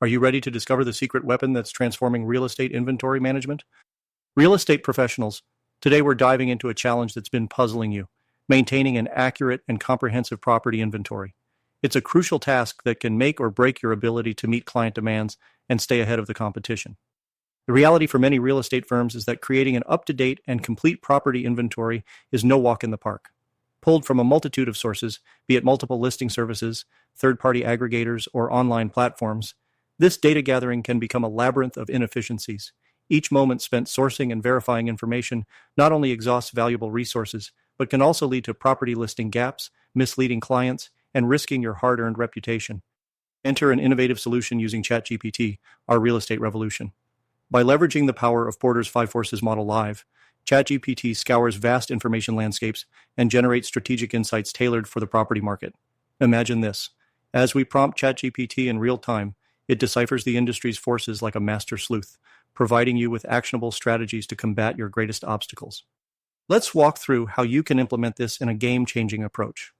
Are you ready to discover the secret weapon that's transforming real estate inventory management? Real estate professionals, today we're diving into a challenge that's been puzzling you, maintaining an accurate and comprehensive property inventory. It's a crucial task that can make or break your ability to meet client demands and stay ahead of the competition. The reality for many real estate firms is that creating an up-to-date and complete property inventory is no walk in the park. Pulled from a multitude of sources, be it multiple listing services, third-party aggregators, or online platforms, this data gathering can become a labyrinth of inefficiencies. Each moment spent sourcing and verifying information not only exhausts valuable resources, but can also lead to property listing gaps, misleading clients, and risking your hard-earned reputation. Enter an innovative solution using ChatGPT, our real estate revolution. By leveraging the power of Porter's 5 Forces model live, ChatGPT scours vast information landscapes and generates strategic insights tailored for the property market. Imagine this. As we prompt ChatGPT in real time, it deciphers the industry's forces like a master sleuth, providing you with actionable strategies to combat your greatest obstacles. Let's walk through how you can implement this in a game-changing approach.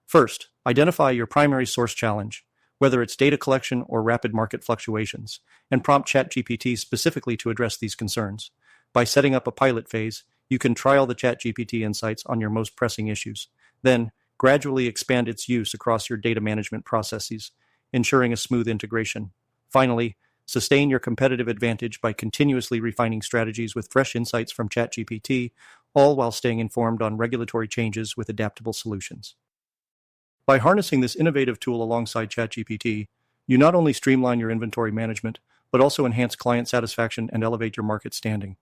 First, identify your primary source challenge, whether it's data collection or rapid market fluctuations, and prompt ChatGPT specifically to address these concerns. By setting up a pilot phase, you can trial the ChatGPT insights on your most pressing issues. Then, gradually expand its use across your data management processes, ensuring a smooth integration. Finally, sustain your competitive advantage by continuously refining strategies with fresh insights from ChatGPT, all while staying informed on regulatory changes with adaptable solutions. By harnessing this innovative tool alongside ChatGPT, you not only streamline your inventory management, but also enhance client satisfaction and elevate your market standing.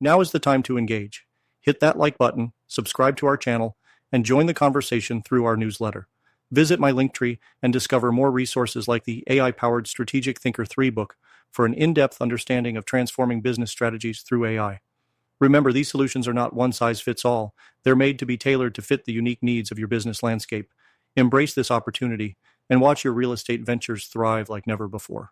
Now is the time to engage. Hit that like button, subscribe to our channel, and join the conversation through our newsletter. Visit my Linktree and discover more resources like the AI-powered Strategic Thinker 3 book for an in-depth understanding of transforming business strategies through AI. Remember, these solutions are not one-size-fits-all. They're made to be tailored to fit the unique needs of your business landscape. Embrace this opportunity and watch your real estate ventures thrive like never before.